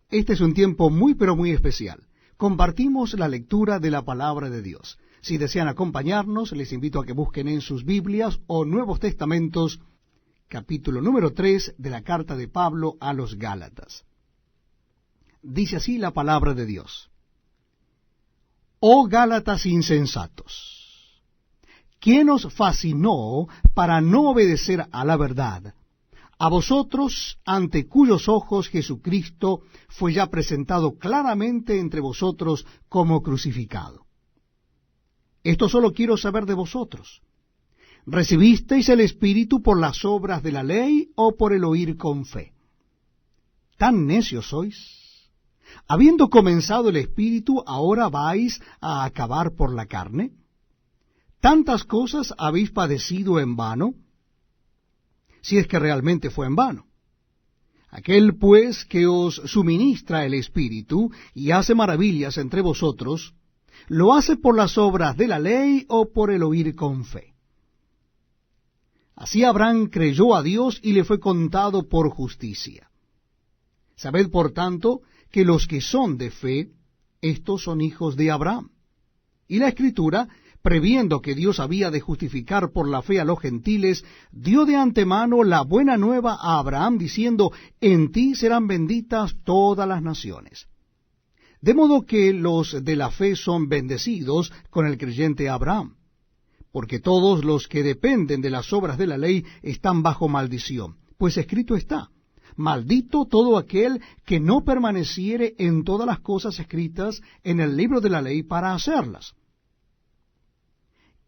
Este es un tiempo muy pero muy especial. Compartimos la lectura de la palabra de Dios. Si desean acompañarnos, les invito a que busquen en sus Biblias o Nuevos Testamentos, capítulo número 3 de la carta de Pablo a los Gálatas. Dice así la palabra de Dios. Oh Gálatas insensatos, ¿quién os fascinó para no obedecer a la verdad? A vosotros, ante cuyos ojos Jesucristo fue ya presentado claramente entre vosotros como crucificado. Esto solo quiero saber de vosotros. ¿Recibisteis el Espíritu por las obras de la ley o por el oír con fe? ¿Tan necios sois? Habiendo comenzado el Espíritu, ¿ahora vais a acabar por la carne? ¿Tantas cosas habéis padecido en vano? Si es que realmente fue en vano. Aquel pues que os suministra el Espíritu y hace maravillas entre vosotros, ¿lo hace por las obras de la ley o por el oír con fe? Así Abraham creyó a Dios y le fue contado por justicia. Sabed por tanto que los que son de fe, estos son hijos de Abraham. Y la Escritura, previendo que Dios había de justificar por la fe a los gentiles, dio de antemano la buena nueva a Abraham, diciendo, en ti serán benditas todas las naciones. De modo que los de la fe son bendecidos con el creyente Abraham, porque todos los que dependen de las obras de la ley están bajo maldición, pues escrito está, maldito todo aquel que no permaneciere en todas las cosas escritas en el libro de la ley para hacerlas.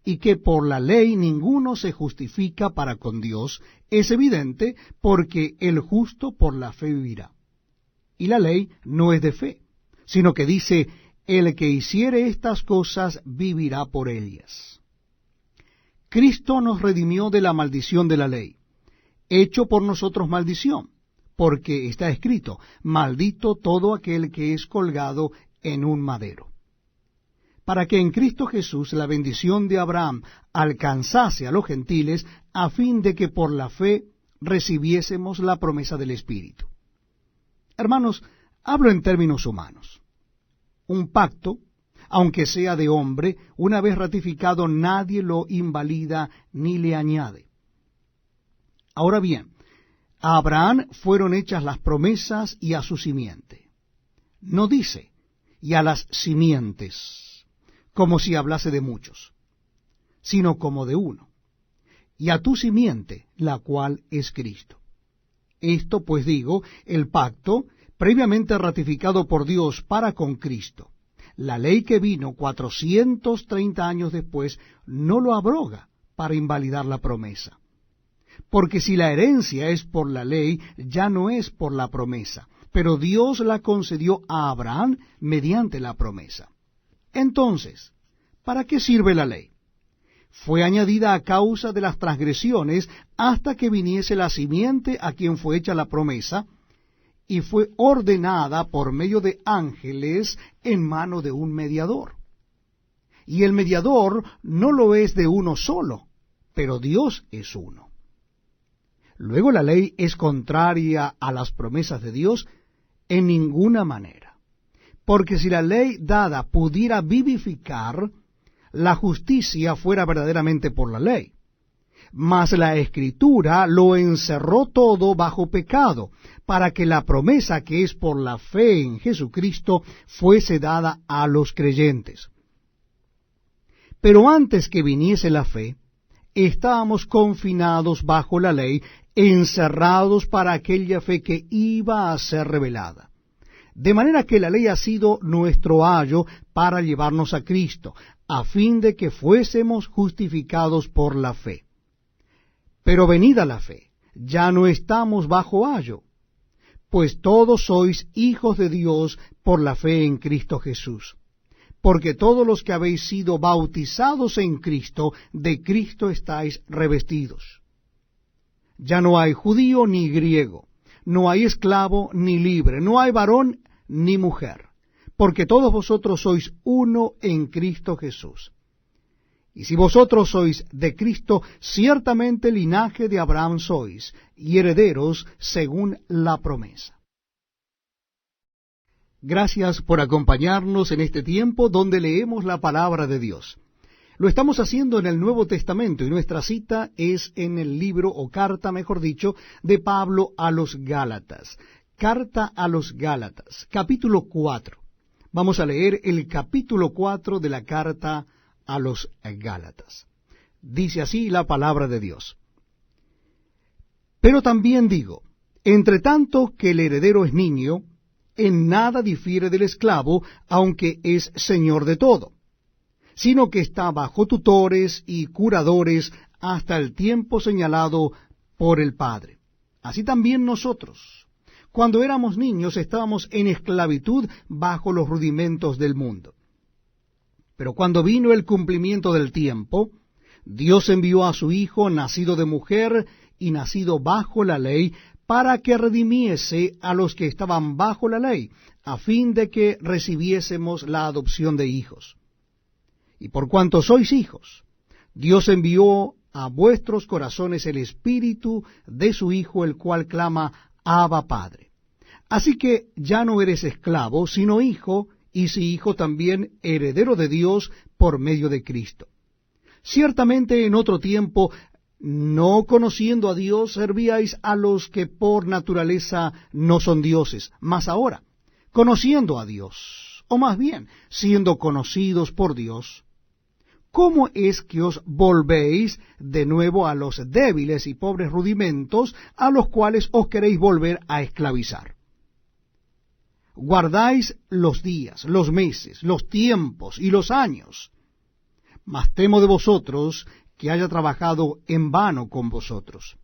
Y que por la ley ninguno se justifica para con Dios, es evidente, porque el justo por la fe vivirá. Y la ley no es de fe, sino que dice, el que hiciere estas cosas vivirá por ellas. Cristo nos redimió de la maldición de la ley, hecho por nosotros maldición, porque está escrito, maldito todo aquel que es colgado en un madero. Para que en Cristo Jesús la bendición de Abraham alcanzase a los gentiles, a fin de que por la fe recibiésemos la promesa del Espíritu. Hermanos, hablo en términos humanos. Un pacto, aunque sea de hombre, una vez ratificado, nadie lo invalida ni le añade. Ahora bien, a Abraham fueron hechas las promesas y a su simiente. No dice, y a las simientes, como si hablase de muchos, sino como de uno, y a tu simiente, la cual es Cristo. Esto pues digo, el pacto, previamente ratificado por Dios para con Cristo, la ley que vino 430 años después, no lo abroga para invalidar la promesa. Porque si la herencia es por la ley, ya no es por la promesa, pero Dios la concedió a Abraham mediante la promesa. Entonces, ¿para qué sirve la ley? Fue añadida a causa de las transgresiones hasta que viniese la simiente a quien fue hecha la promesa, y fue ordenada por medio de ángeles en mano de un mediador. Y el mediador no lo es de uno solo, pero Dios es uno. Luego la ley es contraria a las promesas de Dios en ninguna manera. Porque si la ley dada pudiera vivificar, la justicia fuera verdaderamente por la ley. Mas la Escritura lo encerró todo bajo pecado, para que la promesa que es por la fe en Jesucristo fuese dada a los creyentes. Pero antes que viniese la fe, estábamos confinados bajo la ley, encerrados para aquella fe que iba a ser revelada. De manera que la ley ha sido nuestro ayo para llevarnos a Cristo, a fin de que fuésemos justificados por la fe. Pero venida la fe, ya no estamos bajo ayo, pues todos sois hijos de Dios por la fe en Cristo Jesús. Porque todos los que habéis sido bautizados en Cristo, de Cristo estáis revestidos. Ya no hay judío ni griego, no hay esclavo ni libre, no hay varón ni mujer, porque todos vosotros sois uno en Cristo Jesús. Y si vosotros sois de Cristo, ciertamente linaje de Abraham sois, y herederos según la promesa. Gracias por acompañarnos en este tiempo donde leemos la palabra de Dios. Lo estamos haciendo en el Nuevo Testamento y nuestra cita es en el libro, o carta, mejor dicho, de Pablo a los Gálatas. Carta a los Gálatas, capítulo 4. Vamos a leer el capítulo 4 de la carta a los Gálatas. Dice así la palabra de Dios. Pero también digo, entre tanto que el heredero es niño, en nada difiere del esclavo, aunque es señor de todo, sino que está bajo tutores y curadores hasta el tiempo señalado por el Padre. Así también nosotros, cuando éramos niños, estábamos en esclavitud bajo los rudimentos del mundo. Pero cuando vino el cumplimiento del tiempo, Dios envió a su Hijo, nacido de mujer y nacido bajo la ley, para que redimiese a los que estaban bajo la ley, a fin de que recibiésemos la adopción de hijos. Y por cuanto sois hijos, Dios envió a vuestros corazones el Espíritu de su Hijo, el cual clama, Abba, Padre. Así que ya no eres esclavo, sino hijo, y si hijo también heredero de Dios por medio de Cristo. Ciertamente en otro tiempo, no conociendo a Dios, servíais a los que por naturaleza no son dioses, mas ahora, conociendo a Dios, o más bien, siendo conocidos por Dios, ¿cómo es que os volvéis de nuevo a los débiles y pobres rudimentos a los cuales os queréis volver a esclavizar? Guardáis los días, los meses, los tiempos y los años. Mas temo de vosotros que haya trabajado en vano con vosotros.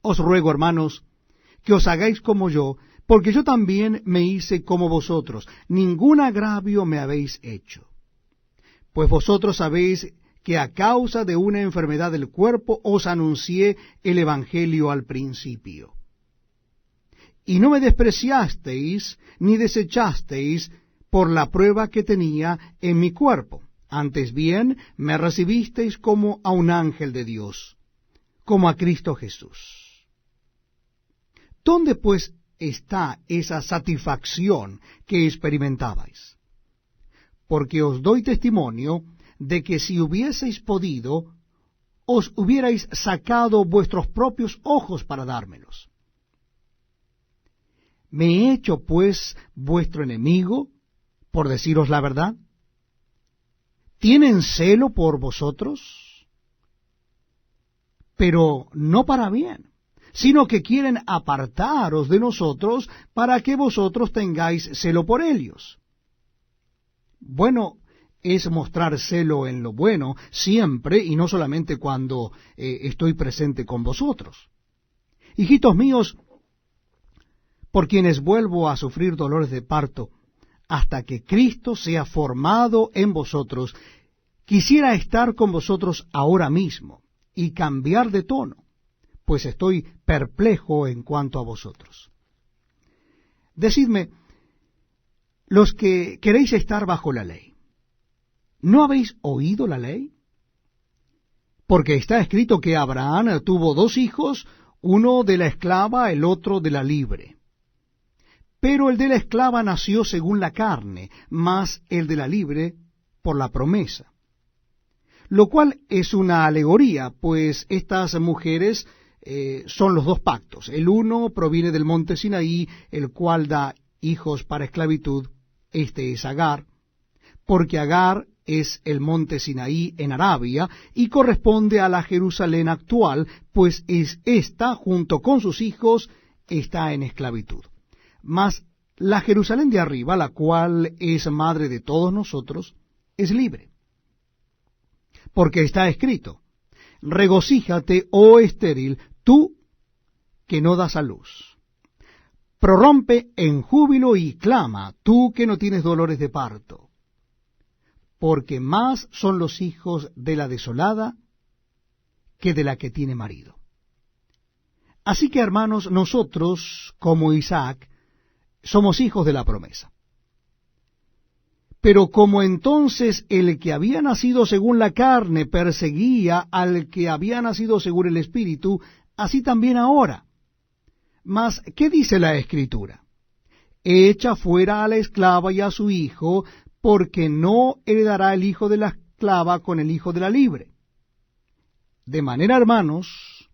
Os ruego, hermanos, que os hagáis como yo, porque yo también me hice como vosotros. Ningún agravio me habéis hecho. Pues vosotros sabéis que a causa de una enfermedad del cuerpo os anuncié el Evangelio al principio. Y no me despreciasteis ni desechasteis por la prueba que tenía en mi cuerpo. Antes bien, me recibisteis como a un ángel de Dios, como a Cristo Jesús. ¿Dónde pues está esa satisfacción que experimentabais? Porque os doy testimonio de que si hubieseis podido, os hubierais sacado vuestros propios ojos para dármelos. ¿Me he hecho pues vuestro enemigo por deciros la verdad? ¿Tienen celo por vosotros? Pero no para bien, sino que quieren apartaros de nosotros para que vosotros tengáis celo por ellos. Bueno es mostrar celo en lo bueno siempre y no solamente cuando estoy presente con vosotros. Hijitos míos, por quienes vuelvo a sufrir dolores de parto, hasta que Cristo sea formado en vosotros, quisiera estar con vosotros ahora mismo y cambiar de tono, pues estoy perplejo en cuanto a vosotros. Decidme, los que queréis estar bajo la ley, ¿no habéis oído la ley? Porque está escrito que Abraham tuvo 2 hijos, uno de la esclava, el otro de la libre. Pero el de la esclava nació según la carne, mas el de la libre por la promesa. Lo cual es una alegoría, pues estas mujeres son los 2 pactos. El uno proviene del monte Sinaí, el cual da hijos para esclavitud. Este es Agar, porque Agar es el monte Sinaí en Arabia y corresponde a la Jerusalén actual, pues es esta, junto con sus hijos, está en esclavitud. Mas la Jerusalén de arriba, la cual es madre de todos nosotros, es libre. Porque está escrito, regocíjate, oh estéril, tú que no das a luz. Prorrompe en júbilo y clama, tú que no tienes dolores de parto. Porque más son los hijos de la desolada que de la que tiene marido. Así que, hermanos, nosotros, como Isaac, somos hijos de la promesa. Pero como entonces el que había nacido según la carne perseguía al que había nacido según el Espíritu, así también ahora. Mas, ¿qué dice la Escritura? echa fuera a la esclava y a su hijo, porque no heredará el hijo de la esclava con el hijo de la libre. De manera, hermanos,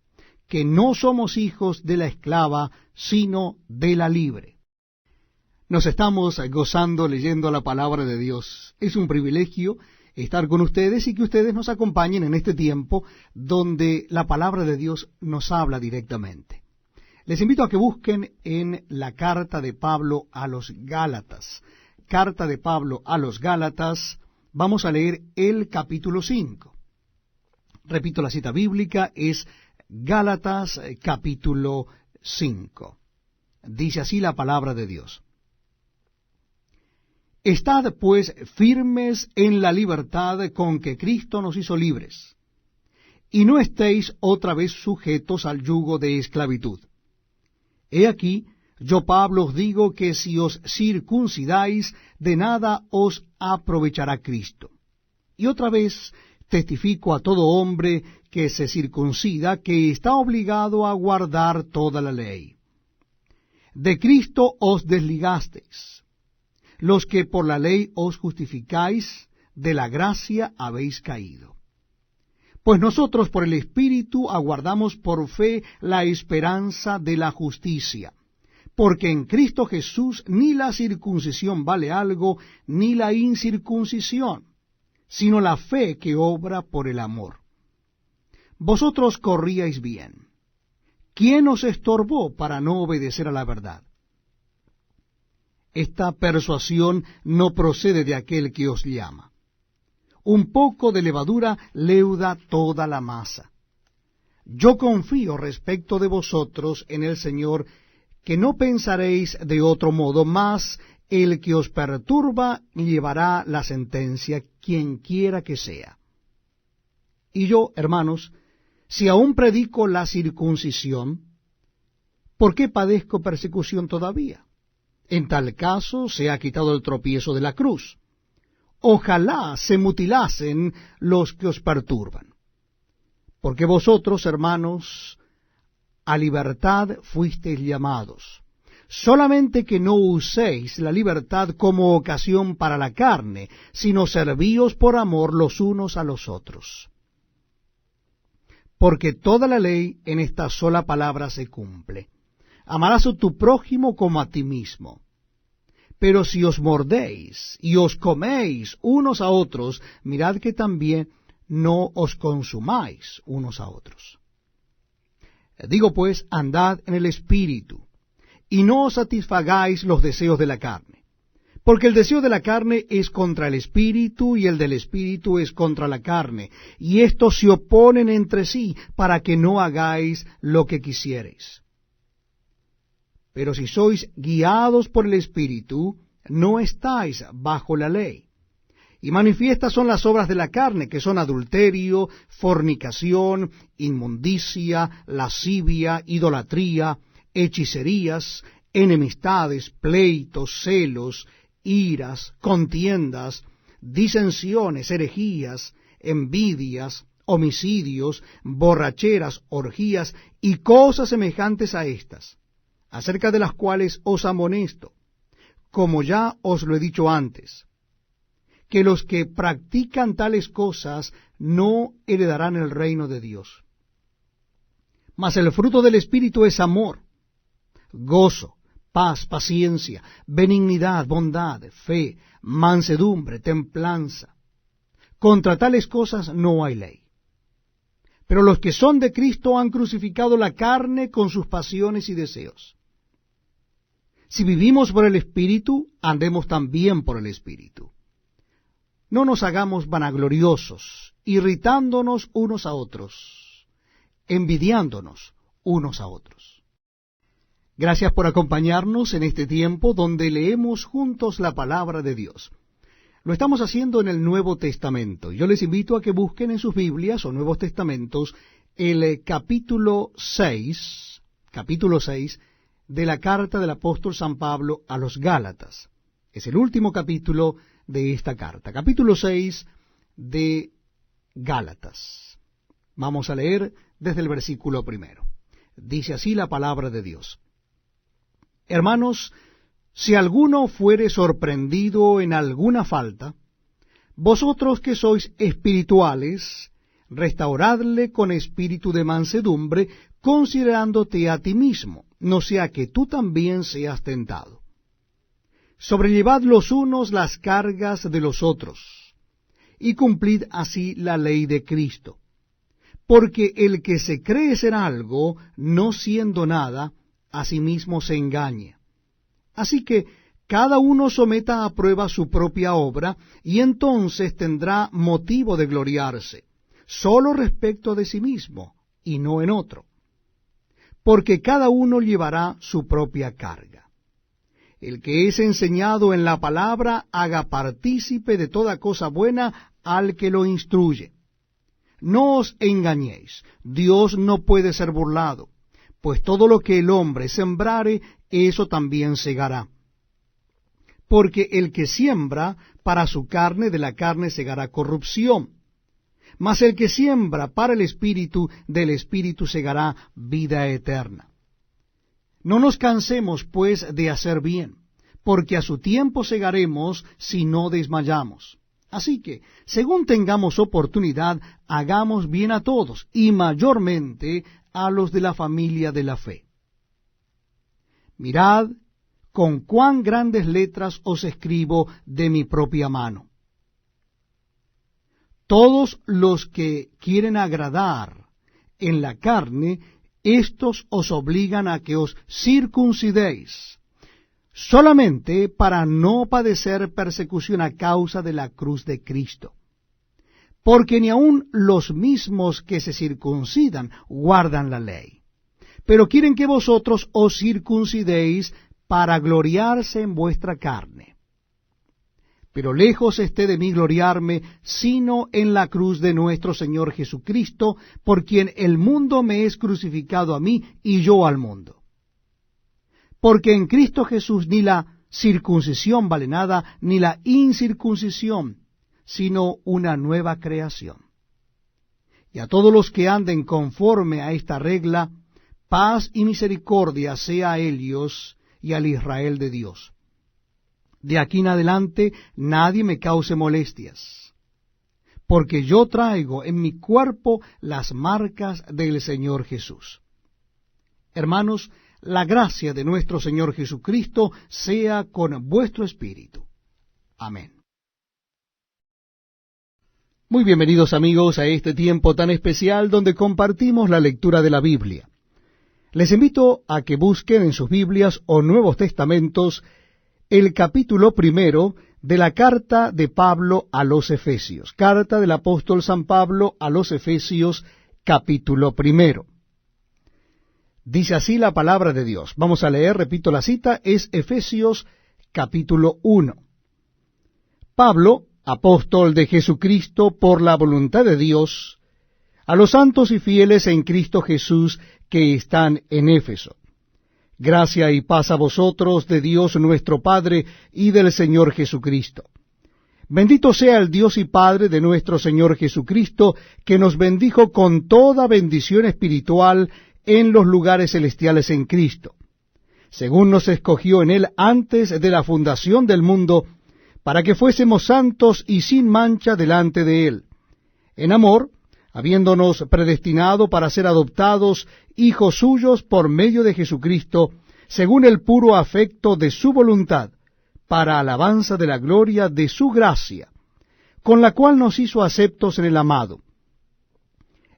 que no somos hijos de la esclava, sino de la libre. Nos estamos gozando leyendo la palabra de Dios. Es un privilegio estar con ustedes y que ustedes nos acompañen en este tiempo donde la palabra de Dios nos habla directamente. Les invito a que busquen en la carta de Pablo a los Gálatas. Carta de Pablo a los Gálatas, vamos a leer el capítulo 5. Repito, la cita bíblica es Gálatas capítulo 5. Dice así la palabra de Dios. Estad pues firmes en la libertad con que Cristo nos hizo libres, y no estéis otra vez sujetos al yugo de esclavitud. He aquí, yo Pablo os digo que si os circuncidáis, de nada os aprovechará Cristo. Y otra vez testifico a todo hombre que se circuncida, que está obligado a guardar toda la ley. De Cristo os desligasteis. Los que por la ley os justificáis, de la gracia habéis caído. Pues nosotros por el Espíritu aguardamos por fe la esperanza de la justicia, porque en Cristo Jesús ni la circuncisión vale algo, ni la incircuncisión, sino la fe que obra por el amor. Vosotros corríais bien. ¿Quién os estorbó para no obedecer a la verdad? Esta persuasión no procede de aquel que os llama. Un poco de levadura leuda toda la masa. Yo confío respecto de vosotros en el Señor, que no pensaréis de otro modo, mas el que os perturba llevará la sentencia, quien quiera que sea. Y yo, hermanos, si aún predico la circuncisión, ¿por qué padezco persecución todavía? En tal caso se ha quitado el tropiezo de la cruz. Ojalá se mutilasen los que os perturban. Porque vosotros, hermanos, a libertad fuisteis llamados. Solamente que no uséis la libertad como ocasión para la carne, sino servíos por amor los unos a los otros. Porque toda la ley en esta sola palabra se cumple. Amarás a tu prójimo como a ti mismo. Pero si os mordéis y os coméis unos a otros, mirad que también no os consumáis unos a otros. Digo pues, andad en el Espíritu, y no os satisfagáis los deseos de la carne. Porque el deseo de la carne es contra el Espíritu, y el del Espíritu es contra la carne, y estos se oponen entre sí, para que no hagáis lo que quisiereis. Pero si sois guiados por el Espíritu, no estáis bajo la ley. Y manifiestas son las obras de la carne, que son adulterio, fornicación, inmundicia, lascivia, idolatría, hechicerías, enemistades, pleitos, celos, iras, contiendas, disensiones, herejías, envidias, homicidios, borracheras, orgías y cosas semejantes a estas, acerca de las cuales os amonesto, como ya os lo he dicho antes, que los que practican tales cosas no heredarán el reino de Dios. Mas el fruto del Espíritu es amor, gozo, paz, paciencia, benignidad, bondad, fe, mansedumbre, templanza. Contra tales cosas no hay ley. Pero los que son de Cristo han crucificado la carne con sus pasiones y deseos. Si vivimos por el Espíritu, andemos también por el Espíritu. No nos hagamos vanagloriosos, irritándonos unos a otros, envidiándonos unos a otros. Gracias por acompañarnos en este tiempo donde leemos juntos la palabra de Dios. Lo estamos haciendo en el Nuevo Testamento. Yo les invito a que busquen en sus Biblias o Nuevos Testamentos el capítulo 6 de la carta del apóstol San Pablo a los Gálatas. Es el último capítulo de esta carta. Capítulo 6 de Gálatas. Vamos a leer desde el versículo 1. Dice así la palabra de Dios. Hermanos, Si alguno fuere sorprendido en alguna falta, vosotros que sois espirituales, restauradle con espíritu de mansedumbre, considerándote a ti mismo, no sea que tú también seas tentado. Sobrellevad los unos las cargas de los otros, y cumplid así la ley de Cristo. Porque el que se cree ser algo, no siendo nada, a sí mismo se engaña. Así que cada uno someta a prueba su propia obra, y entonces tendrá motivo de gloriarse, solo respecto de sí mismo, y no en otro. Porque cada uno llevará su propia carga. El que es enseñado en la palabra, haga partícipe de toda cosa buena al que lo instruye. No os engañéis, Dios no puede ser burlado, pues todo lo que el hombre sembrare, eso también segará. Porque el que siembra para su carne, de la carne segará corrupción. Mas el que siembra para el Espíritu, del Espíritu segará vida eterna. No nos cansemos, pues, de hacer bien, porque a su tiempo segaremos si no desmayamos. Así que, según tengamos oportunidad, hagamos bien a todos, y mayormente a los de la familia de la fe. Mirad con cuán grandes letras os escribo de mi propia mano. Todos los que quieren agradar en la carne, éstos os obligan a que os circuncidéis, solamente para no padecer persecución a causa de la cruz de Cristo. Porque ni aun los mismos que se circuncidan guardan la ley, pero quieren que vosotros os circuncidéis para gloriarse en vuestra carne. Pero lejos esté de mí gloriarme, sino en la cruz de nuestro Señor Jesucristo, por quien el mundo me es crucificado a mí, y yo al mundo. Porque en Cristo Jesús ni la circuncisión vale nada, ni la incircuncisión, sino una nueva creación. Y a todos los que anden conforme a esta regla, paz y misericordia sea a ellos y al Israel de Dios. De aquí en adelante nadie me cause molestias, porque yo traigo en mi cuerpo las marcas del Señor Jesús. Hermanos, la gracia de nuestro Señor Jesucristo sea con vuestro espíritu. Amén. Muy bienvenidos amigos a este tiempo tan especial donde compartimos la lectura de la Biblia. Les invito a que busquen en sus Biblias o Nuevos Testamentos el capítulo 1 de la carta de Pablo a los Efesios. Carta del apóstol San Pablo a los Efesios, capítulo 1. Dice así la palabra de Dios. Vamos a leer, repito la cita, es Efesios capítulo 1. Pablo, apóstol de Jesucristo por la voluntad de Dios, a los santos y fieles en Cristo Jesús que están en Éfeso. Gracia y paz a vosotros de Dios nuestro Padre y del Señor Jesucristo. Bendito sea el Dios y Padre de nuestro Señor Jesucristo, que nos bendijo con toda bendición espiritual en los lugares celestiales en Cristo, según nos escogió en Él antes de la fundación del mundo, para que fuésemos santos y sin mancha delante de Él, en amor, habiéndonos predestinado para ser adoptados hijos suyos por medio de Jesucristo, según el puro afecto de su voluntad, para alabanza de la gloria de su gracia, con la cual nos hizo aceptos en el amado,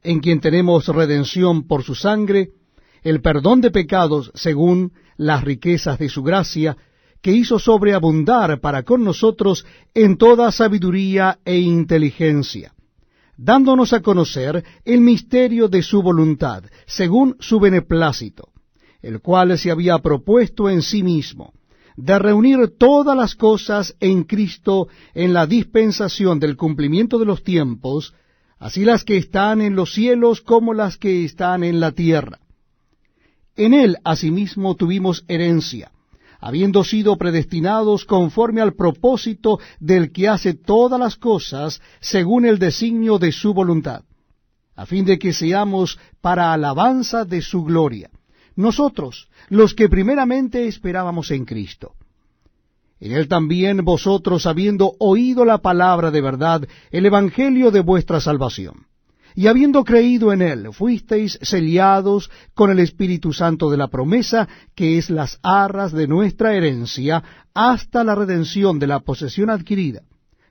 en quien tenemos redención por su sangre, el perdón de pecados según las riquezas de su gracia, que hizo sobreabundar para con nosotros en toda sabiduría e inteligencia, dándonos a conocer el misterio de su voluntad, según su beneplácito, el cual se había propuesto en sí mismo, de reunir todas las cosas en Cristo en la dispensación del cumplimiento de los tiempos, así las que están en los cielos como las que están en la tierra. En él asimismo tuvimos herencia, habiendo sido predestinados conforme al propósito del que hace todas las cosas según el designio de su voluntad, a fin de que seamos para alabanza de su gloria, nosotros, los que primeramente esperábamos en Cristo, En él también vosotros, habiendo oído la palabra de verdad, el evangelio de vuestra salvación, y habiendo creído en él, fuisteis sellados con el Espíritu Santo de la promesa, que es las arras de nuestra herencia, hasta la redención de la posesión adquirida,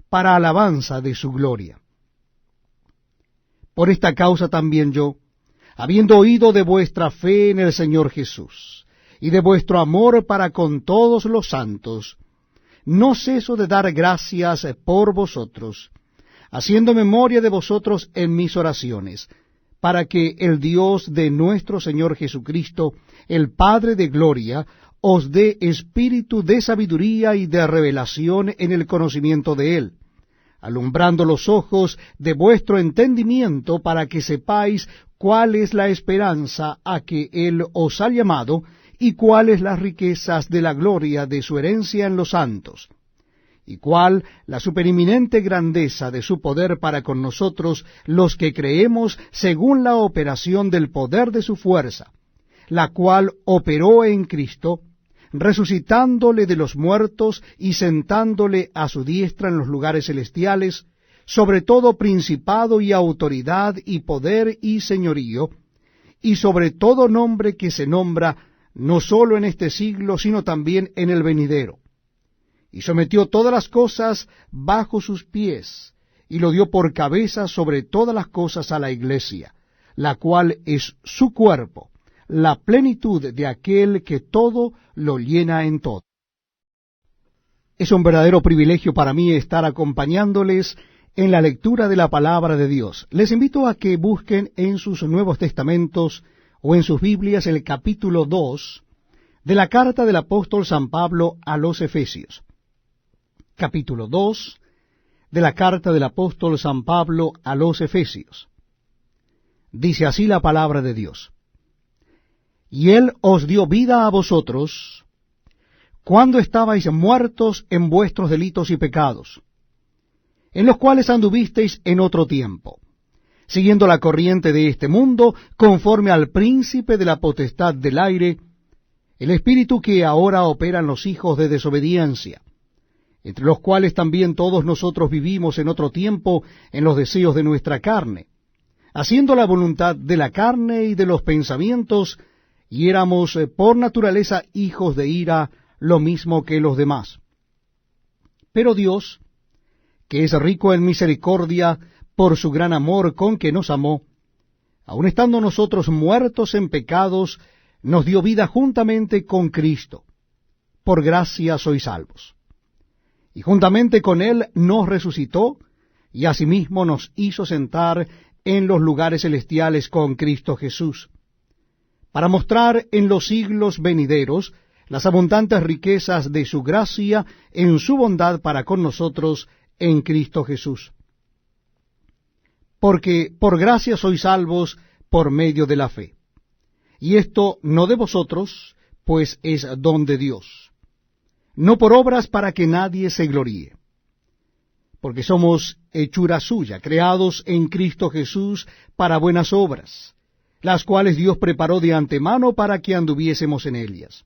para alabanza de su gloria. Por esta causa también yo, habiendo oído de vuestra fe en el Señor Jesús, y de vuestro amor para con todos los santos, no ceso de dar gracias por vosotros, haciendo memoria de vosotros en mis oraciones, para que el Dios de nuestro Señor Jesucristo, el Padre de gloria, os dé espíritu de sabiduría y de revelación en el conocimiento de Él, alumbrando los ojos de vuestro entendimiento, para que sepáis cuál es la esperanza a que Él os ha llamado, y cuáles las riquezas de la gloria de su herencia en los santos, y cuál la supereminente grandeza de su poder para con nosotros, los que creemos, según la operación del poder de su fuerza, la cual operó en Cristo, resucitándole de los muertos y sentándole a su diestra en los lugares celestiales, sobre todo principado y autoridad y poder y señorío, y sobre todo nombre que se nombra no sólo en este siglo, sino también en el venidero. Y sometió todas las cosas bajo sus pies, y lo dio por cabeza sobre todas las cosas a la Iglesia, la cual es su cuerpo, la plenitud de aquel que todo lo llena en todo. Es un verdadero privilegio para mí estar acompañándoles en la lectura de la palabra de Dios. Les invito a que busquen en sus Nuevos Testamentos o en sus Biblias el capítulo 2 de la carta del apóstol San Pablo a los Efesios. Capítulo 2 de la carta del apóstol San Pablo a los Efesios. Dice así la palabra de Dios: Y Él os dio vida a vosotros, cuando estabais muertos en vuestros delitos y pecados, en los cuales anduvisteis en otro tiempo, siguiendo la corriente de este mundo, conforme al príncipe de la potestad del aire, el espíritu que ahora opera en los hijos de desobediencia, entre los cuales también todos nosotros vivimos en otro tiempo en los deseos de nuestra carne, haciendo la voluntad de la carne y de los pensamientos, y éramos por naturaleza hijos de ira, lo mismo que los demás. Pero Dios, que es rico en misericordia, por su gran amor con que nos amó, aun estando nosotros muertos en pecados, nos dio vida juntamente con Cristo. Por gracia sois salvos. Y juntamente con Él nos resucitó, y asimismo nos hizo sentar en los lugares celestiales con Cristo Jesús, para mostrar en los siglos venideros las abundantes riquezas de su gracia en su bondad para con nosotros en Cristo Jesús. Porque por gracia sois salvos por medio de la fe. Y esto no de vosotros, pues es don de Dios, no por obras para que nadie se gloríe. Porque somos hechura suya, creados en Cristo Jesús para buenas obras, las cuales Dios preparó de antemano para que anduviésemos en ellas.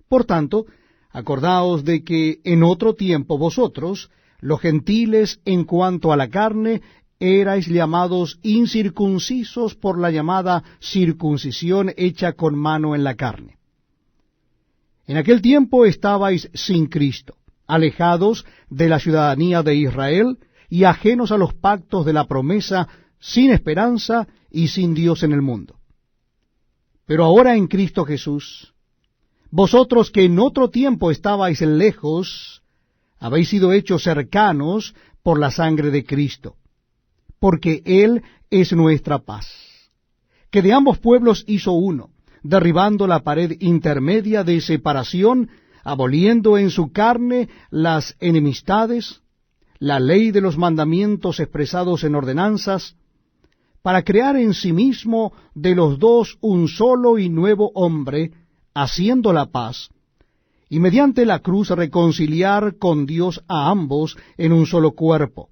Por tanto, acordaos de que en otro tiempo vosotros, los gentiles en cuanto a la carne, erais llamados incircuncisos por la llamada circuncisión hecha con mano en la carne. En aquel tiempo estabais sin Cristo, alejados de la ciudadanía de Israel y ajenos a los pactos de la promesa, sin esperanza y sin Dios en el mundo. Pero ahora en Cristo Jesús, vosotros que en otro tiempo estabais lejos, habéis sido hechos cercanos por la sangre de Cristo, porque Él es nuestra paz, que de ambos pueblos hizo uno, derribando la pared intermedia de separación, aboliendo en su carne las enemistades, la ley de los mandamientos expresados en ordenanzas, para crear en sí mismo de los dos un solo y nuevo hombre, haciendo la paz, y mediante la cruz reconciliar con Dios a ambos en un solo cuerpo,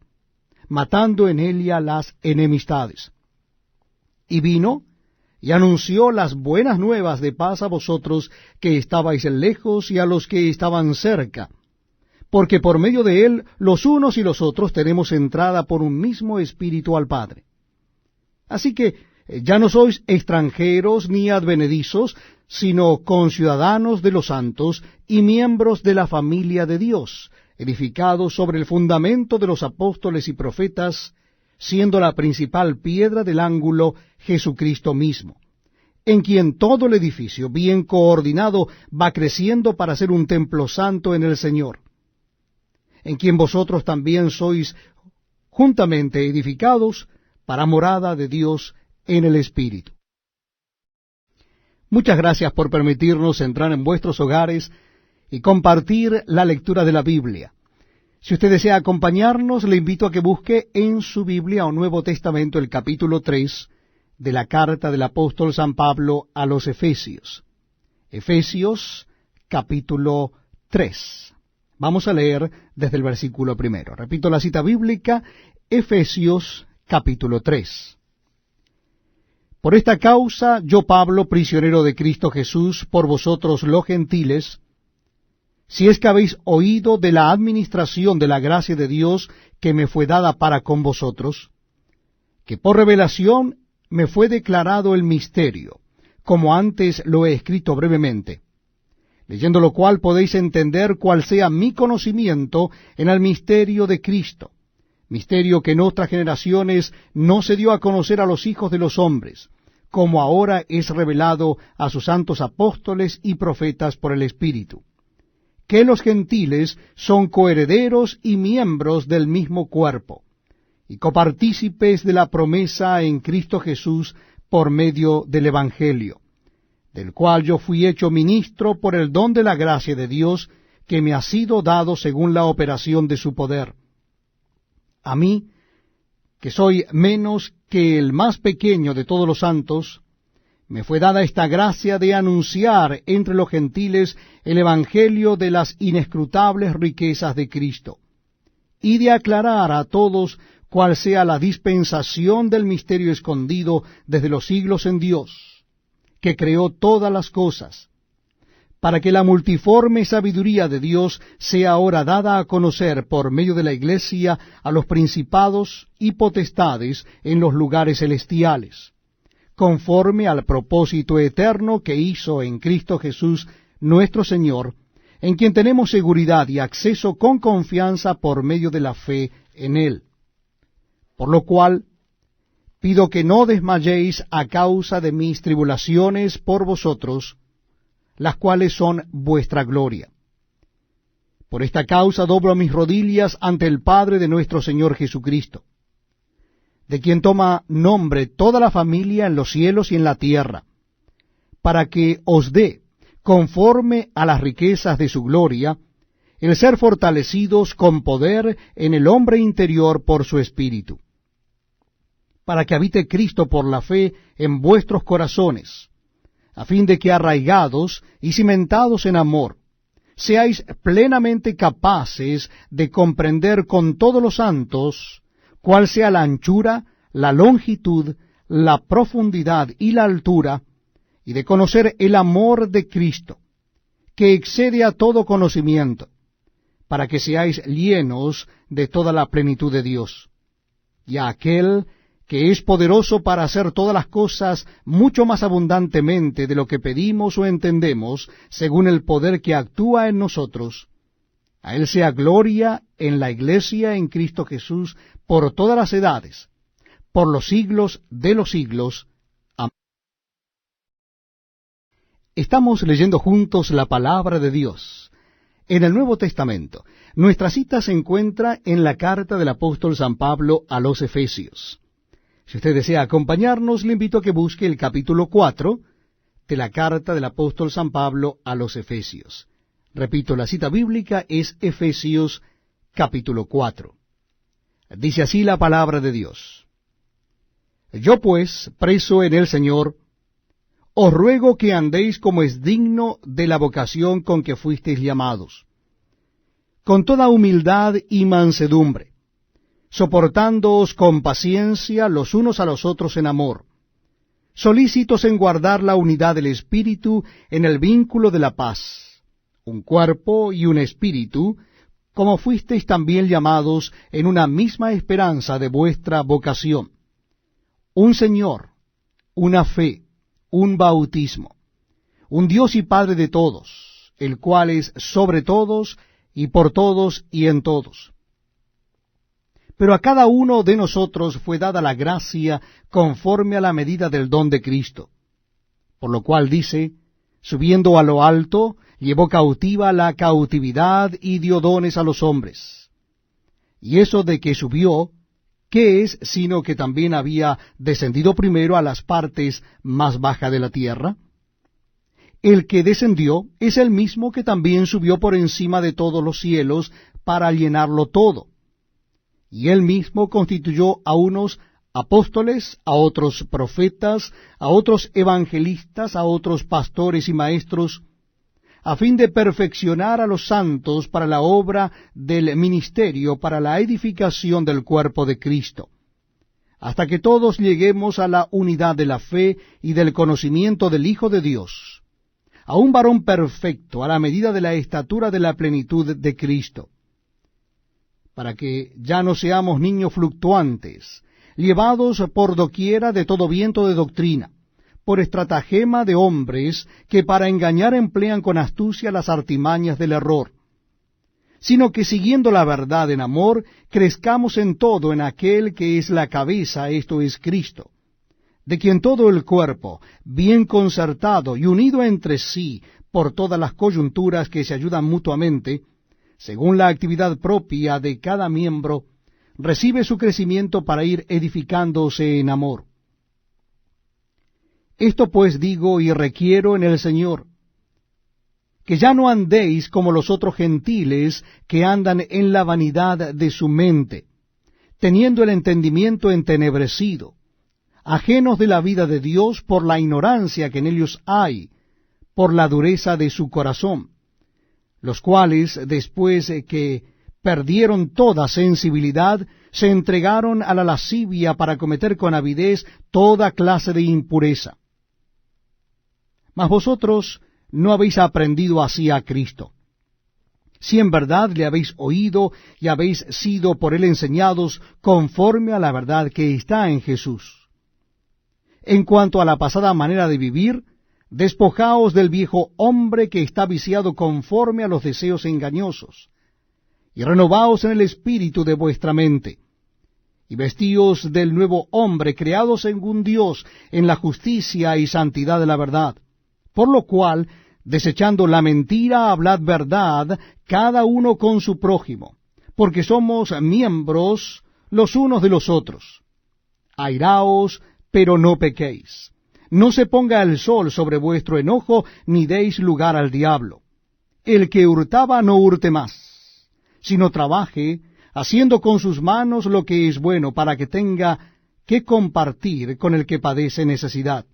matando en ella las enemistades. Y vino y anunció las buenas nuevas de paz a vosotros que estabais lejos y a los que estaban cerca, porque por medio de él los unos y los otros tenemos entrada por un mismo Espíritu al Padre. Así que ya no sois extranjeros ni advenedizos, sino conciudadanos de los santos y miembros de la familia de Dios, edificados sobre el fundamento de los apóstoles y profetas, siendo la principal piedra del ángulo Jesucristo mismo, en quien todo el edificio, bien coordinado, va creciendo para ser un templo santo en el Señor, en quien vosotros también sois juntamente edificados para morada de Dios en el Espíritu. Muchas gracias por permitirnos entrar en vuestros hogares y compartir la lectura de la Biblia. Si usted desea acompañarnos, le invito a que busque en su Biblia o Nuevo Testamento el capítulo 3 de la carta del apóstol San Pablo a los Efesios. Efesios capítulo 3. Vamos a leer desde el versículo 1. Repito la cita bíblica, Efesios capítulo 3. Por esta causa, yo Pablo, prisionero de Cristo Jesús, por vosotros los gentiles, si es que habéis oído de la administración de la gracia de Dios que me fue dada para con vosotros, que por revelación me fue declarado el misterio, como antes lo he escrito brevemente, leyendo lo cual podéis entender cuál sea mi conocimiento en el misterio de Cristo, misterio que en otras generaciones no se dio a conocer a los hijos de los hombres, como ahora es revelado a sus santos apóstoles y profetas por el Espíritu, que los gentiles son coherederos y miembros del mismo cuerpo, y copartícipes de la promesa en Cristo Jesús por medio del Evangelio, del cual yo fui hecho ministro por el don de la gracia de Dios que me ha sido dado según la operación de su poder. A mí, que soy menos que el más pequeño de todos los santos, me fue dada esta gracia de anunciar entre los gentiles el evangelio de las inescrutables riquezas de Cristo, y de aclarar a todos cuál sea la dispensación del misterio escondido desde los siglos en Dios, que creó todas las cosas, para que la multiforme sabiduría de Dios sea ahora dada a conocer por medio de la Iglesia a los principados y potestades en los lugares celestiales, conforme al propósito eterno que hizo en Cristo Jesús nuestro Señor, en quien tenemos seguridad y acceso con confianza por medio de la fe en Él. Por lo cual, pido que no desmayéis a causa de mis tribulaciones por vosotros, las cuales son vuestra gloria. Por esta causa doblo mis rodillas ante el Padre de nuestro Señor Jesucristo, de quien toma nombre toda la familia en los cielos y en la tierra, para que os dé, conforme a las riquezas de su gloria, el ser fortalecidos con poder en el hombre interior por su Espíritu, para que habite Cristo por la fe en vuestros corazones, a fin de que arraigados y cimentados en amor, seáis plenamente capaces de comprender con todos los santos cuál sea la anchura, la longitud, la profundidad y la altura, y de conocer el amor de Cristo, que excede a todo conocimiento, para que seáis llenos de toda la plenitud de Dios. Y a aquel que es poderoso para hacer todas las cosas mucho más abundantemente de lo que pedimos o entendemos, según el poder que actúa en nosotros, a Él sea gloria en la Iglesia en Cristo Jesús por todas las edades, por los siglos de los siglos. Amén. Estamos leyendo juntos la palabra de Dios en el Nuevo Testamento. Nuestra cita se encuentra en la carta del apóstol San Pablo a los Efesios. Si usted desea acompañarnos, le invito a que busque el capítulo 4 de la carta del apóstol San Pablo a los Efesios. Repito, la cita bíblica es Efesios capítulo 4. Dice así la palabra de Dios. Yo pues, preso en el Señor, os ruego que andéis como es digno de la vocación con que fuisteis llamados, con toda humildad y mansedumbre, soportándoos con paciencia los unos a los otros en amor, solícitos en guardar la unidad del Espíritu en el vínculo de la paz, un cuerpo y un espíritu, como fuisteis también llamados en una misma esperanza de vuestra vocación. Un Señor, una fe, un bautismo, un Dios y Padre de todos, el cual es sobre todos, y por todos, y en todos. Pero a cada uno de nosotros fue dada la gracia conforme a la medida del don de Cristo. Por lo cual dice, subiendo a lo alto, llevó cautiva la cautividad y dio dones a los hombres. Y eso de que subió, ¿qué es sino que también había descendido primero a las partes más bajas de la tierra? El que descendió es el mismo que también subió por encima de todos los cielos para llenarlo todo. Y él mismo constituyó a unos apóstoles, a otros profetas, a otros evangelistas, a otros pastores y maestros, a fin de perfeccionar a los santos para la obra del ministerio, para la edificación del cuerpo de Cristo, hasta que todos lleguemos a la unidad de la fe y del conocimiento del Hijo de Dios, a un varón perfecto, a la medida de la estatura de la plenitud de Cristo, para que ya no seamos niños fluctuantes, llevados por doquiera de todo viento de doctrina, por estratagema de hombres que para engañar emplean con astucia las artimañas del error, sino que siguiendo la verdad en amor, crezcamos en todo en aquel que es la cabeza, esto es Cristo, de quien todo el cuerpo, bien concertado y unido entre sí por todas las coyunturas que se ayudan mutuamente, según la actividad propia de cada miembro, recibe su crecimiento para ir edificándose en amor. Esto pues digo y requiero en el Señor, que ya no andéis como los otros gentiles que andan en la vanidad de su mente, teniendo el entendimiento entenebrecido, ajenos de la vida de Dios por la ignorancia que en ellos hay, por la dureza de su corazón, los cuales, después que perdieron toda sensibilidad, se entregaron a la lascivia para cometer con avidez toda clase de impureza. Mas vosotros no habéis aprendido así a Cristo, si en verdad le habéis oído y habéis sido por él enseñados conforme a la verdad que está en Jesús. En cuanto a la pasada manera de vivir, despojaos del viejo hombre que está viciado conforme a los deseos engañosos, y renovaos en el espíritu de vuestra mente, y vestíos del nuevo hombre, creado según Dios, en la justicia y santidad de la verdad. Por lo cual, desechando la mentira, hablad verdad, cada uno con su prójimo, porque somos miembros los unos de los otros. Airaos, pero no pequéis. No se ponga el sol sobre vuestro enojo, ni deis lugar al diablo. El que hurtaba no hurte más, sino trabaje, haciendo con sus manos lo que es bueno, para que tenga que compartir con el que padece necesidad.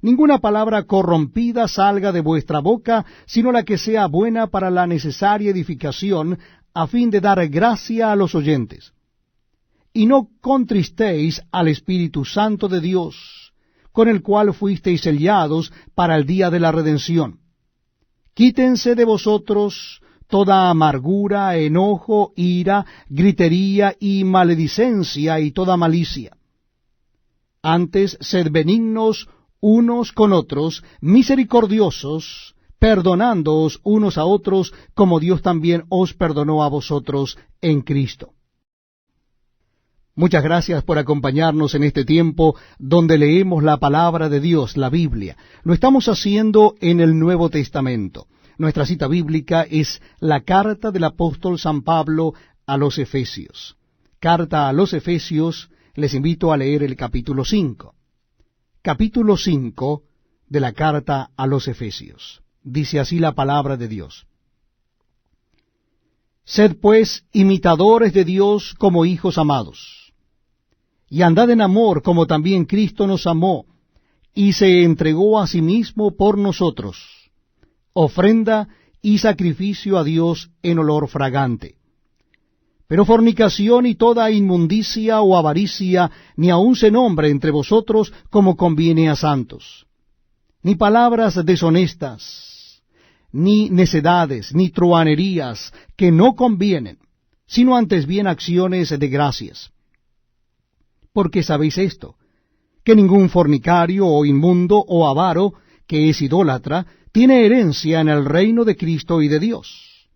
Ninguna palabra corrompida salga de vuestra boca, sino la que sea buena para la necesaria edificación, a fin de dar gracia a los oyentes. Y no contristéis al Espíritu Santo de Dios, con el cual fuisteis sellados para el día de la redención. Quítense de vosotros toda amargura, enojo, ira, gritería y maledicencia y toda malicia. Antes, sed benignos unos con otros, misericordiosos, perdonándoos unos a otros, como Dios también os perdonó a vosotros en Cristo. Muchas gracias por acompañarnos en este tiempo donde leemos la palabra de Dios, la Biblia. Lo estamos haciendo en el Nuevo Testamento. Nuestra cita bíblica es la carta del apóstol San Pablo a los Efesios. Carta a los Efesios, les invito a leer el capítulo 5. Capítulo 5 de la carta a los Efesios. Dice así la palabra de Dios. Sed pues imitadores de Dios como hijos amados, y andad en amor como también Cristo nos amó, y se entregó a sí mismo por nosotros, ofrenda y sacrificio a Dios en olor fragante. Pero fornicación y toda inmundicia o avaricia ni aun se nombre entre vosotros como conviene a santos, ni palabras deshonestas, ni necedades, ni truhanerías, que no convienen, sino antes bien acciones de gracias. Porque sabéis esto, que ningún fornicario, o inmundo, o avaro, que es idólatra, tiene herencia en el reino de Cristo y de Dios.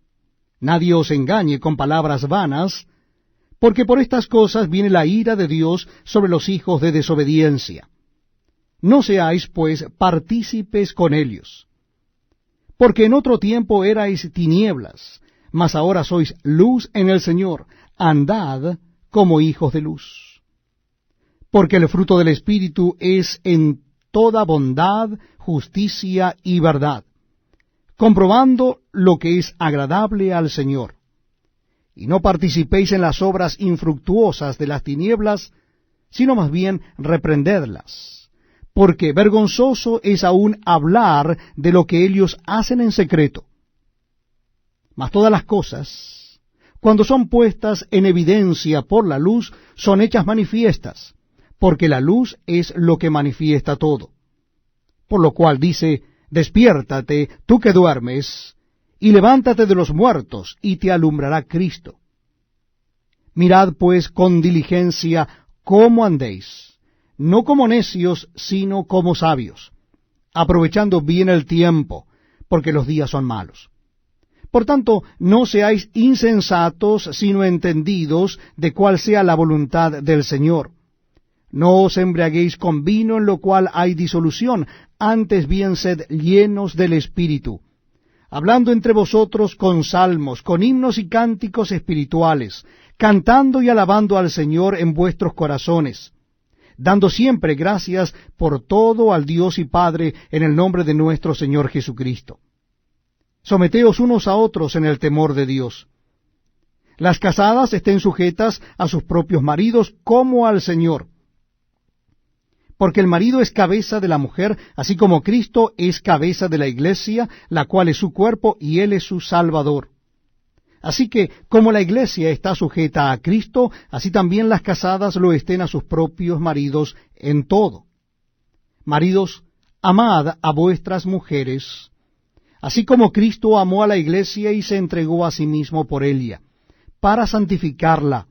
Nadie os engañe con palabras vanas, porque por estas cosas viene la ira de Dios sobre los hijos de desobediencia. No seáis, pues, partícipes con ellos. Porque en otro tiempo erais tinieblas, mas ahora sois luz en el Señor. Andad como hijos de luz. Porque el fruto del Espíritu es en toda bondad, justicia y verdad, comprobando lo que es agradable al Señor. Y no participéis en las obras infructuosas de las tinieblas, sino más bien reprendedlas, porque vergonzoso es aún hablar de lo que ellos hacen en secreto. Mas todas las cosas, cuando son puestas en evidencia por la luz, son hechas manifiestas, porque la luz es lo que manifiesta todo. Por lo cual dice, despiértate, tú que duermes, y levántate de los muertos, y te alumbrará Cristo. Mirad pues con diligencia cómo andéis, no como necios, sino como sabios, aprovechando bien el tiempo, porque los días son malos. Por tanto, no seáis insensatos, sino entendidos de cuál sea la voluntad del Señor. No os embriaguéis con vino, en lo cual hay disolución, antes bien sed llenos del Espíritu, hablando entre vosotros con salmos, con himnos y cánticos espirituales, cantando y alabando al Señor en vuestros corazones, dando siempre gracias por todo al Dios y Padre en el nombre de nuestro Señor Jesucristo. Someteos unos a otros en el temor de Dios. Las casadas estén sujetas a sus propios maridos como al Señor, porque el marido es cabeza de la mujer, así como Cristo es cabeza de la iglesia, la cual es su cuerpo, y él es su Salvador. Así que, como la iglesia está sujeta a Cristo, así también las casadas lo estén a sus propios maridos en todo. Maridos, amad a vuestras mujeres, así como Cristo amó a la iglesia y se entregó a sí mismo por ella, para santificarla,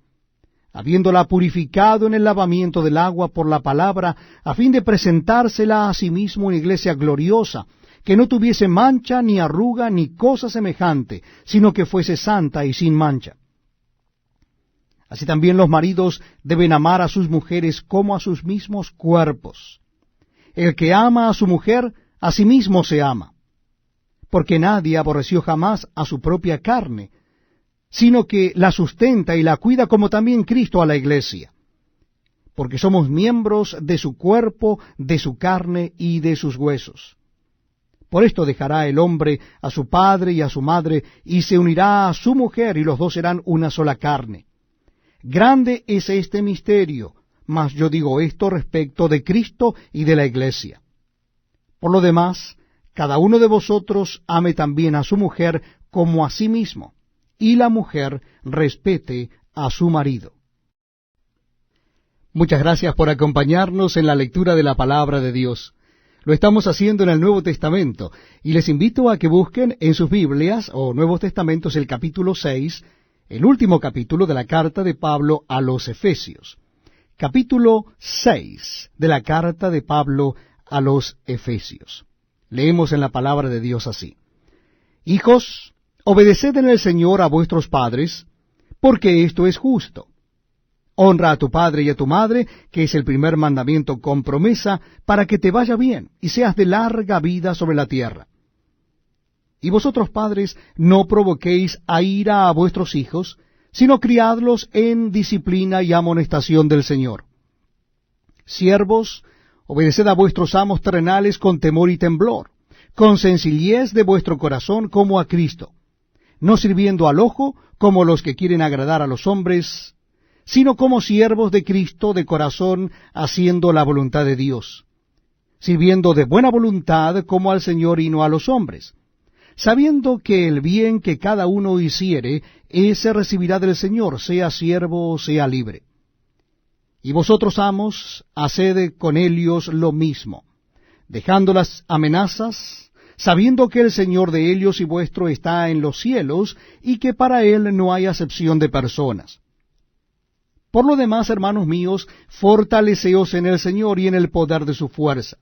habiéndola purificado en el lavamiento del agua por la palabra, a fin de presentársela a sí mismo una iglesia gloriosa, que no tuviese mancha, ni arruga, ni cosa semejante, sino que fuese santa y sin mancha. Así también los maridos deben amar a sus mujeres como a sus mismos cuerpos. El que ama a su mujer, a sí mismo se ama, porque nadie aborreció jamás a su propia carne, sino que la sustenta y la cuida, como también Cristo a la iglesia, porque somos miembros de su cuerpo, de su carne y de sus huesos. Por esto dejará el hombre a su padre y a su madre, y se unirá a su mujer, y los dos serán una sola carne. Grande es este misterio, mas yo digo esto respecto de Cristo y de la iglesia. Por lo demás, cada uno de vosotros ame también a su mujer como a sí mismo, y la mujer respete a su marido. Muchas gracias por acompañarnos en la lectura de la palabra de Dios. Lo estamos haciendo en el Nuevo Testamento, y les invito a que busquen en sus Biblias o Nuevos Testamentos el capítulo 6, el último capítulo de la carta de Pablo a los Efesios. Capítulo 6 de la carta de Pablo a los Efesios. Leemos en la palabra de Dios así: Hijos, obedeced en el Señor a vuestros padres, porque esto es justo. Honra a tu padre y a tu madre, que es el primer mandamiento con promesa, para que te vaya bien y seas de larga vida sobre la tierra. Y vosotros, padres, no provoquéis a ira a vuestros hijos, sino criadlos en disciplina y amonestación del Señor. Siervos, obedeced a vuestros amos terrenales con temor y temblor, con sencillez de vuestro corazón como a Cristo, no sirviendo al ojo como los que quieren agradar a los hombres, sino como siervos de Cristo de corazón, haciendo la voluntad de Dios, sirviendo de buena voluntad como al Señor y no a los hombres, sabiendo que el bien que cada uno hiciere, ese recibirá del Señor, sea siervo o sea libre. Y vosotros, amos, haced con ellos lo mismo, dejando las amenazas, sabiendo que el Señor de ellos y vuestro está en los cielos, y que para él no hay acepción de personas. Por lo demás, hermanos míos, fortaleceos en el Señor y en el poder de su fuerza.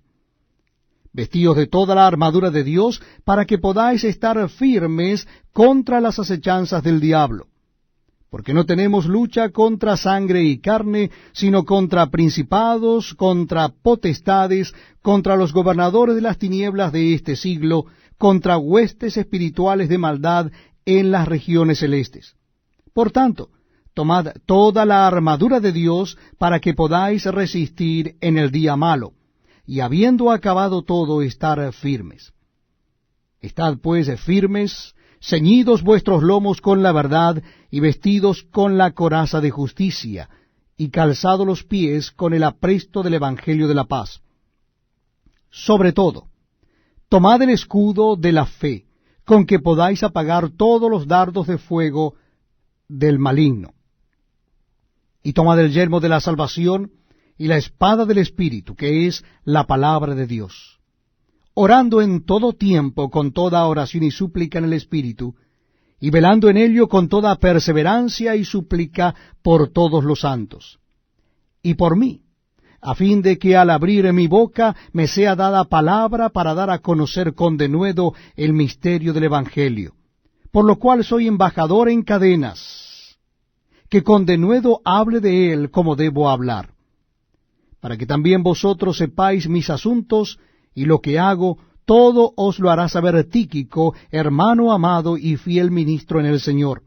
Vestíos de toda la armadura de Dios, para que podáis estar firmes contra las acechanzas del diablo. Porque no tenemos lucha contra sangre y carne, sino contra principados, contra potestades, contra los gobernadores de las tinieblas de este siglo, contra huestes espirituales de maldad en las regiones celestes. Por tanto, tomad toda la armadura de Dios para que podáis resistir en el día malo, y habiendo acabado todo, estar firmes. Estad pues firmes, ceñidos vuestros lomos con la verdad, y vestidos con la coraza de justicia, y calzados los pies con el apresto del Evangelio de la paz. Sobre todo, tomad el escudo de la fe, con que podáis apagar todos los dardos de fuego del maligno. Y tomad el yelmo de la salvación, y la espada del Espíritu, que es la palabra de Dios, orando en todo tiempo con toda oración y súplica en el Espíritu, y velando en ello con toda perseverancia y súplica por todos los santos, y por mí, a fin de que al abrir mi boca me sea dada palabra para dar a conocer con denuedo el misterio del Evangelio, por lo cual soy embajador en cadenas, que con denuedo hable de él como debo hablar, para que también vosotros sepáis mis asuntos y lo que hago. Todo os lo hará saber Tíquico, hermano amado y fiel ministro en el Señor,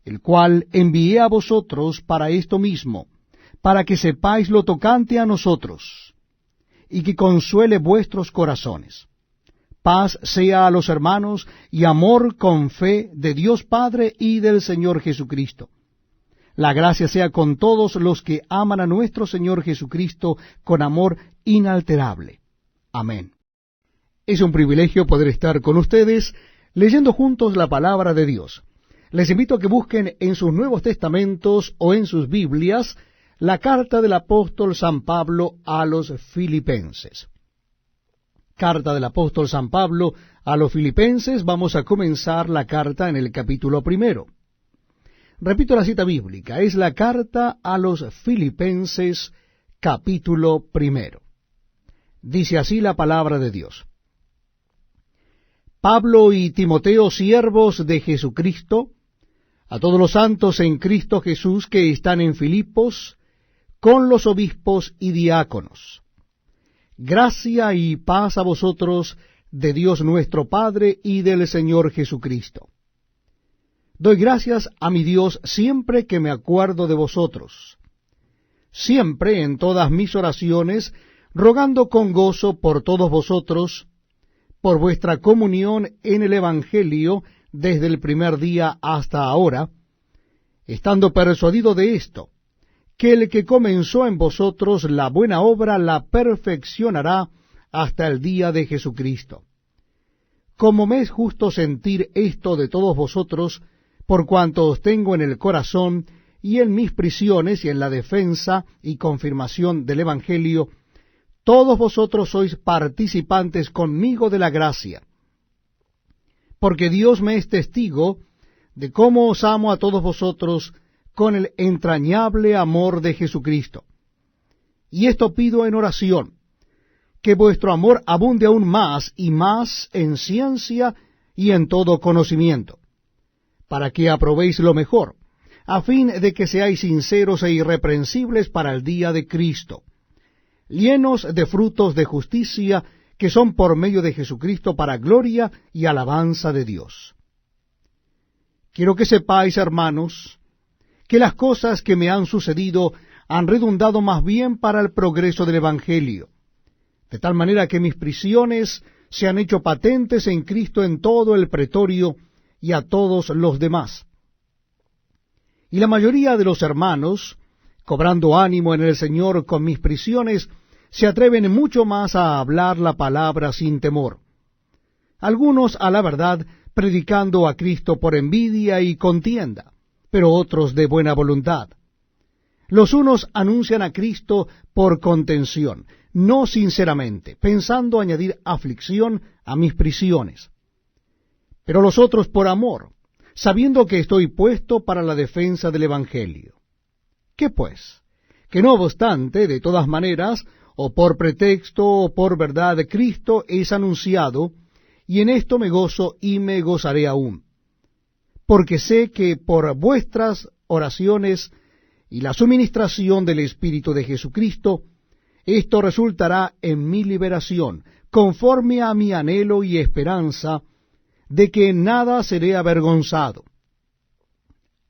el cual envié a vosotros para esto mismo, para que sepáis lo tocante a nosotros, y que consuele vuestros corazones. Paz sea a los hermanos, y amor con fe de Dios Padre y del Señor Jesucristo. La gracia sea con todos los que aman a nuestro Señor Jesucristo con amor inalterable. Amén. Es un privilegio poder estar con ustedes leyendo juntos la palabra de Dios. Les invito a que busquen en sus Nuevos Testamentos o en sus Biblias la carta del apóstol San Pablo a los Filipenses. Carta del apóstol San Pablo a los Filipenses. Vamos a comenzar la carta en el capítulo 1. Repito la cita bíblica, es la carta a los Filipenses, capítulo 1. Dice así la palabra de Dios. Pablo y Timoteo, siervos de Jesucristo, a todos los santos en Cristo Jesús que están en Filipos, con los obispos y diáconos. Gracia y paz a vosotros de Dios nuestro Padre y del Señor Jesucristo. Doy gracias a mi Dios siempre que me acuerdo de vosotros, siempre en todas mis oraciones, rogando con gozo por todos vosotros, por vuestra comunión en el Evangelio desde el primer día hasta ahora, estando persuadido de esto, que el que comenzó en vosotros la buena obra la perfeccionará hasta el día de Jesucristo. Como me es justo sentir esto de todos vosotros, por cuanto os tengo en el corazón y en mis prisiones y en la defensa y confirmación del Evangelio, todos vosotros sois participantes conmigo de la gracia. Porque Dios me es testigo de cómo os amo a todos vosotros con el entrañable amor de Jesucristo. Y esto pido en oración, que vuestro amor abunde aún más y más en ciencia y en todo conocimiento, para que aprobéis lo mejor, a fin de que seáis sinceros e irreprensibles para el día de Cristo, llenos de frutos de justicia que son por medio de Jesucristo para gloria y alabanza de Dios. Quiero que sepáis, hermanos, que las cosas que me han sucedido han redundado más bien para el progreso del Evangelio, de tal manera que mis prisiones se han hecho patentes en Cristo en todo el pretorio y a todos los demás. Y la mayoría de los hermanos, cobrando ánimo en el Señor con mis prisiones, se atreven mucho más a hablar la palabra sin temor. Algunos, a la verdad, predicando a Cristo por envidia y contienda, pero otros de buena voluntad. Los unos anuncian a Cristo por contención, no sinceramente, pensando añadir aflicción a mis prisiones. Pero los otros por amor, sabiendo que estoy puesto para la defensa del Evangelio. ¿Qué pues? Que no obstante, de todas maneras, o por pretexto o por verdad, Cristo es anunciado, y en esto me gozo y me gozaré aún. Porque sé que por vuestras oraciones y la suministración del Espíritu de Jesucristo, esto resultará en mi liberación, conforme a mi anhelo y esperanza, de que en nada seré avergonzado.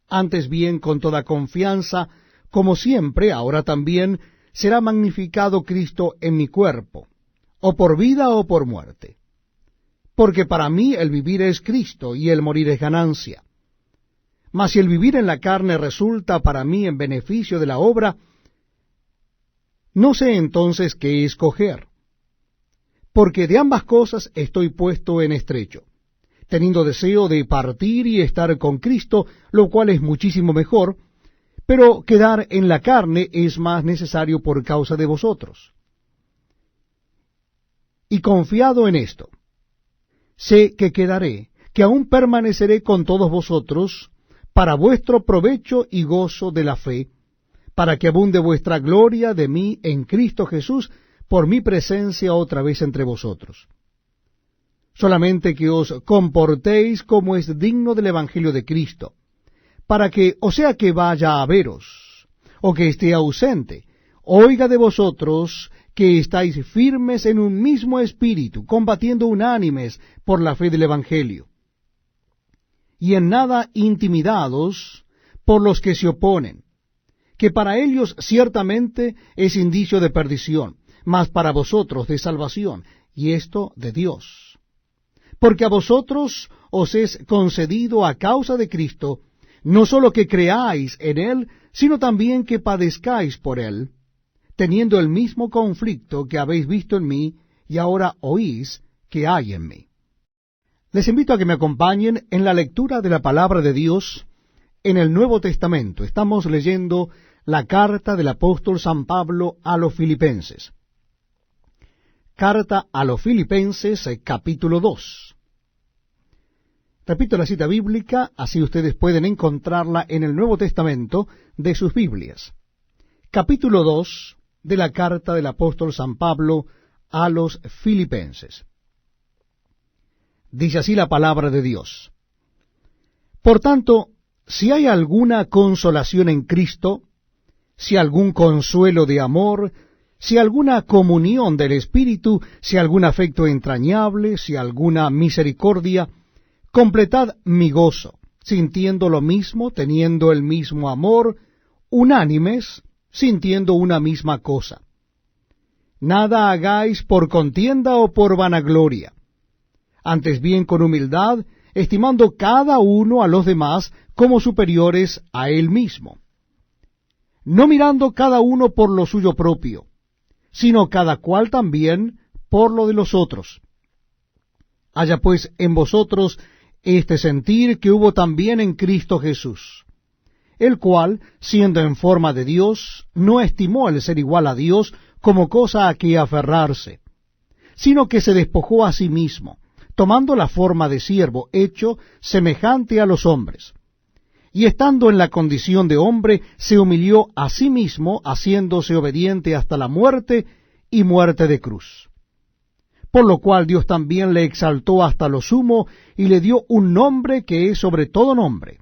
Antes bien, con toda confianza, como siempre, ahora también, será magnificado Cristo en mi cuerpo, o por vida o por muerte. Porque para mí el vivir es Cristo, y el morir es ganancia. Mas si el vivir en la carne resulta para mí en beneficio de la obra, no sé entonces qué escoger. Porque de ambas cosas estoy puesto en estrecho, teniendo deseo de partir y estar con Cristo, lo cual es muchísimo mejor, pero quedar en la carne es más necesario por causa de vosotros. Y confiado en esto, sé que quedaré, que aún permaneceré con todos vosotros, para vuestro provecho y gozo de la fe, para que abunde vuestra gloria de mí en Cristo Jesús, por mi presencia otra vez entre vosotros. Solamente que os comportéis como es digno del Evangelio de Cristo, para que, o sea que vaya a veros, o que esté ausente, oiga de vosotros que estáis firmes en un mismo espíritu, combatiendo unánimes por la fe del Evangelio, y en nada intimidados por los que se oponen, que para ellos ciertamente es indicio de perdición, mas para vosotros de salvación, y esto de Dios. Porque a vosotros os es concedido a causa de Cristo, no sólo que creáis en Él, sino también que padezcáis por Él, teniendo el mismo conflicto que habéis visto en mí, y ahora oís que hay en mí. Les invito a que me acompañen en la lectura de la palabra de Dios en el Nuevo Testamento. Estamos leyendo la carta del apóstol San Pablo a los Filipenses. Carta a los Filipenses, capítulo 2. Repito la cita bíblica, así ustedes pueden encontrarla en el Nuevo Testamento de sus Biblias. Capítulo 2 de la carta del apóstol San Pablo a los Filipenses. Dice así la palabra de Dios. Por tanto, si hay alguna consolación en Cristo, si algún consuelo de amor, si alguna comunión del Espíritu, si algún afecto entrañable, si alguna misericordia, completad mi gozo, sintiendo lo mismo, teniendo el mismo amor, unánimes, sintiendo una misma cosa. Nada hagáis por contienda o por vanagloria, antes bien con humildad, estimando cada uno a los demás como superiores a él mismo, no mirando cada uno por lo suyo propio, sino cada cual también por lo de los otros. Haya pues en vosotros este sentir que hubo también en Cristo Jesús, el cual, siendo en forma de Dios, no estimó el ser igual a Dios como cosa a que aferrarse, sino que se despojó a sí mismo, tomando la forma de siervo, hecho semejante a los hombres. Y estando en la condición de hombre, se humilló a sí mismo, haciéndose obediente hasta la muerte y muerte de cruz. Por lo cual Dios también le exaltó hasta lo sumo y le dio un nombre que es sobre todo nombre,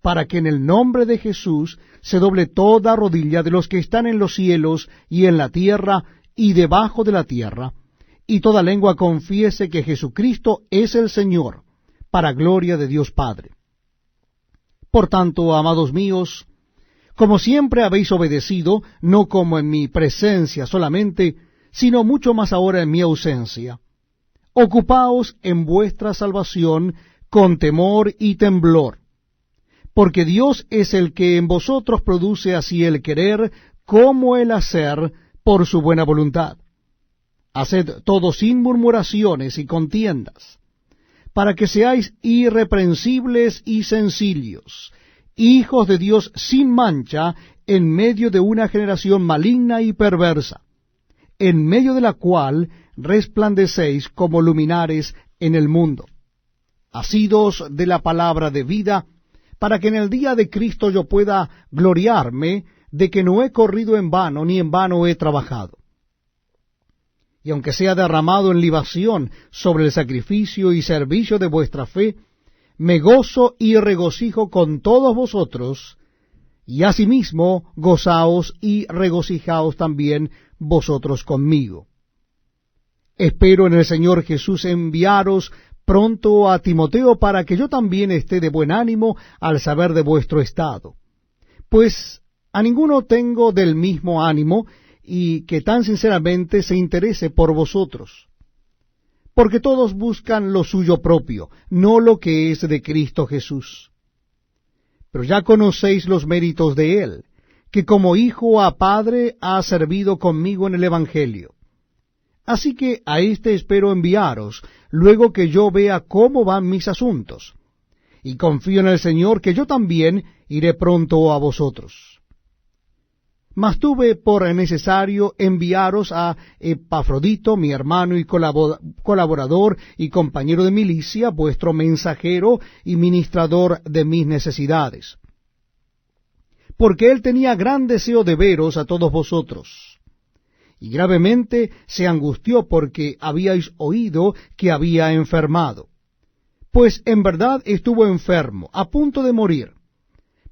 para que en el nombre de Jesús se doble toda rodilla de los que están en los cielos y en la tierra y debajo de la tierra, y toda lengua confiese que Jesucristo es el Señor, para gloria de Dios Padre. Por tanto, amados míos, como siempre habéis obedecido, no como en mi presencia solamente, sino mucho más ahora en mi ausencia, ocupaos en vuestra salvación con temor y temblor, porque Dios es el que en vosotros produce así el querer como el hacer por su buena voluntad. Haced todo sin murmuraciones y contiendas, para que seáis irreprensibles y sencillos, hijos de Dios sin mancha, en medio de una generación maligna y perversa, en medio de la cual resplandecéis como luminares en el mundo, asidos de la palabra de vida, para que en el día de Cristo yo pueda gloriarme de que no he corrido en vano, ni en vano he trabajado. Y aunque sea derramado en libación sobre el sacrificio y servicio de vuestra fe, me gozo y regocijo con todos vosotros, y asimismo gozaos y regocijaos también vosotros conmigo. Espero en el Señor Jesús enviaros pronto a Timoteo, para que yo también esté de buen ánimo al saber de vuestro estado. Pues a ninguno tengo del mismo ánimo, y que tan sinceramente se interese por vosotros. Porque todos buscan lo suyo propio, no lo que es de Cristo Jesús. Pero ya conocéis los méritos de él, que como hijo a padre ha servido conmigo en el Evangelio. Así que a éste espero enviaros, luego que yo vea cómo van mis asuntos. Y confío en el Señor que yo también iré pronto a vosotros. Mas tuve por necesario enviaros a Epafrodito, mi hermano y colaborador y compañero de milicia, vuestro mensajero y ministrador de mis necesidades. Porque él tenía gran deseo de veros a todos vosotros, y gravemente se angustió porque habíais oído que había enfermado. Pues en verdad estuvo enfermo, a punto de morir.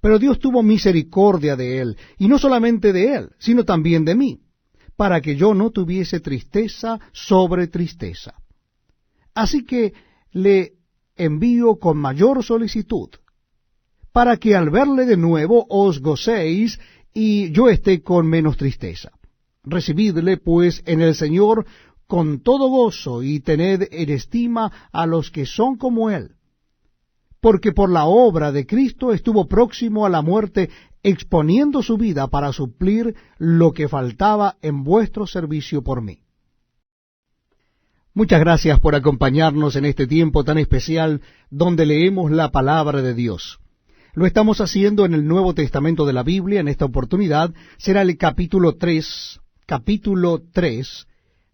Pero Dios tuvo misericordia de él, y no solamente de él, sino también de mí, para que yo no tuviese tristeza sobre tristeza. Así que le envío con mayor solicitud, para que al verle de nuevo os gocéis, y yo esté con menos tristeza. Recibidle, pues, en el Señor con todo gozo, y tened en estima a los que son como él. Porque por la obra de Cristo estuvo próximo a la muerte, exponiendo su vida para suplir lo que faltaba en vuestro servicio por mí. Muchas gracias por acompañarnos en este tiempo tan especial donde leemos la palabra de Dios. Lo estamos haciendo en el Nuevo Testamento de la Biblia. En esta oportunidad será el capítulo 3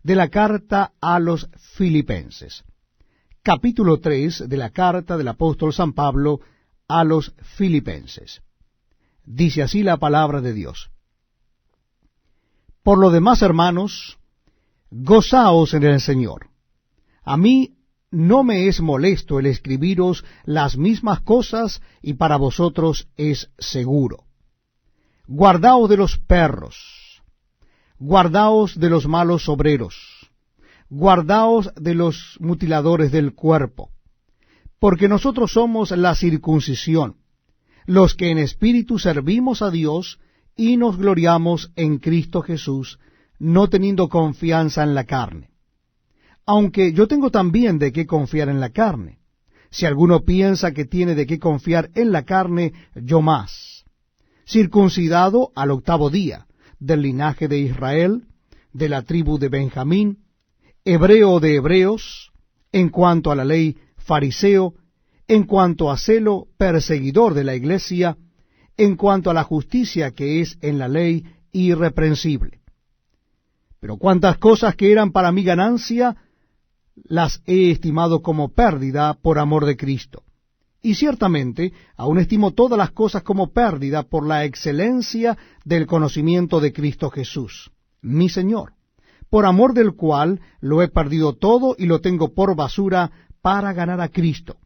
de la carta a los Filipenses. Capítulo 3 de la carta del apóstol San Pablo a los Filipenses. Dice así la palabra de Dios. Por lo demás, hermanos, gozaos en el Señor. A mí no me es molesto el escribiros las mismas cosas, y para vosotros es seguro. Guardaos de los perros, guardaos de los malos obreros, guardaos de los mutiladores del cuerpo, porque nosotros somos la circuncisión, los que en espíritu servimos a Dios y nos gloriamos en Cristo Jesús, no teniendo confianza en la carne. Aunque yo tengo también de qué confiar en la carne. Si alguno piensa que tiene de qué confiar en la carne, yo más. Circuncidado al 8º día, del linaje de Israel, de la tribu de Benjamín, hebreo de hebreos, en cuanto a la ley, fariseo, en cuanto a celo, perseguidor de la iglesia, en cuanto a la justicia que es en la ley, irreprensible. Pero cuantas cosas que eran para mi ganancia, las he estimado como pérdida por amor de Cristo. Y ciertamente aún estimo todas las cosas como pérdida por la excelencia del conocimiento de Cristo Jesús, mi Señor, por amor del cual lo he perdido todo y lo tengo por basura para ganar a Cristo,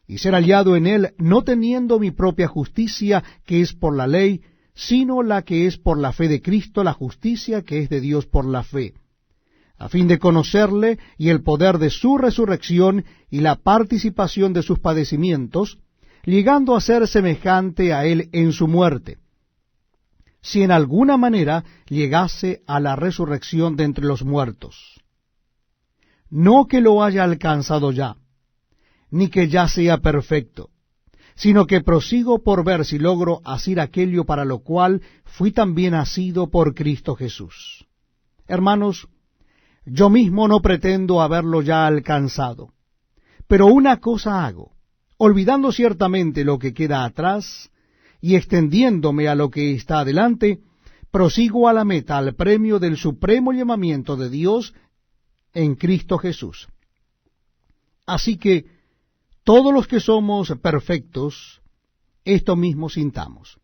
y ser hallado en él, no teniendo mi propia justicia, que es por la ley, sino la que es por la fe de Cristo, la justicia que es de Dios por la fe, a fin de conocerle y el poder de su resurrección y la participación de sus padecimientos, llegando a ser semejante a él en su muerte, si en alguna manera llegase a la resurrección de entre los muertos. No que lo haya alcanzado ya, ni que ya sea perfecto, sino que prosigo por ver si logro asir aquello para lo cual fui también asido por Cristo Jesús. Hermanos, yo mismo no pretendo haberlo ya alcanzado, pero una cosa hago, olvidando ciertamente lo que queda atrás, y extendiéndome a lo que está adelante, prosigo a la meta, al premio del supremo llamamiento de Dios en Cristo Jesús. Así que todos los que somos perfectos, esto mismo sintamos.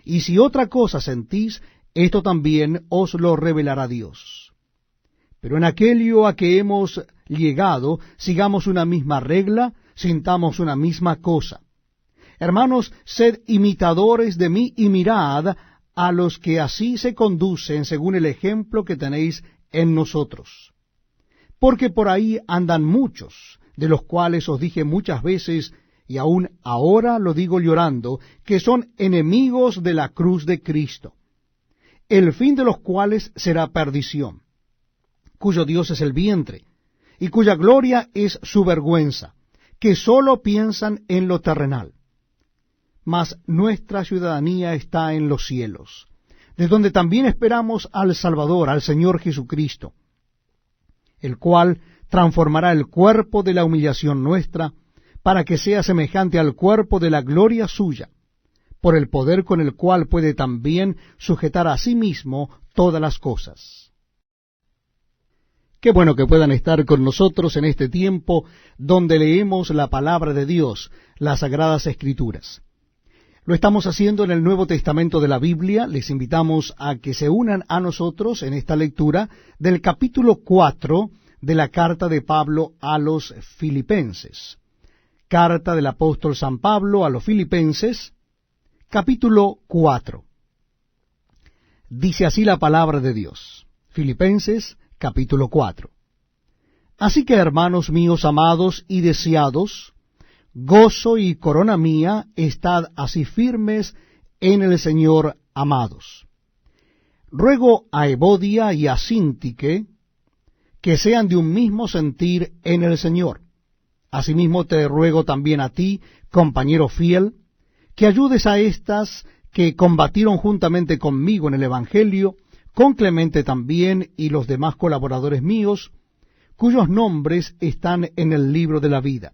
Y si otra cosa sentís, esto también os lo revelará Dios. Pero en aquello a que hemos llegado, sigamos una misma regla, sintamos una misma cosa. Hermanos, sed imitadores de mí y mirad a los que así se conducen según el ejemplo que tenéis en nosotros. Porque por ahí andan muchos, de los cuales os dije muchas veces, y aún ahora lo digo llorando, que son enemigos de la cruz de Cristo, el fin de los cuales será perdición, cuyo Dios es el vientre, y cuya gloria es su vergüenza, que sólo piensan en lo terrenal. Mas nuestra ciudadanía está en los cielos, de donde también esperamos al Salvador, al Señor Jesucristo, el cual transformará el cuerpo de la humillación nuestra, para que sea semejante al cuerpo de la gloria suya, por el poder con el cual puede también sujetar a sí mismo todas las cosas. Qué bueno que puedan estar con nosotros en este tiempo donde leemos la palabra de Dios, las Sagradas Escrituras. Lo estamos haciendo en el Nuevo Testamento de la Biblia. Les invitamos a que se unan a nosotros en esta lectura del capítulo 4 de la carta de Pablo a los Filipenses. Carta del apóstol San Pablo a los Filipenses, capítulo 4. Dice así la palabra de Dios. Filipenses, capítulo 4. Así que, hermanos míos amados y deseados, gozo y corona mía, estad así firmes en el Señor, amados. Ruego a Evodia y a Síntique que sean de un mismo sentir en el Señor. Asimismo te ruego también a ti, compañero fiel, que ayudes a estas que combatieron juntamente conmigo en el Evangelio, con Clemente también y los demás colaboradores míos, cuyos nombres están en el libro de la vida.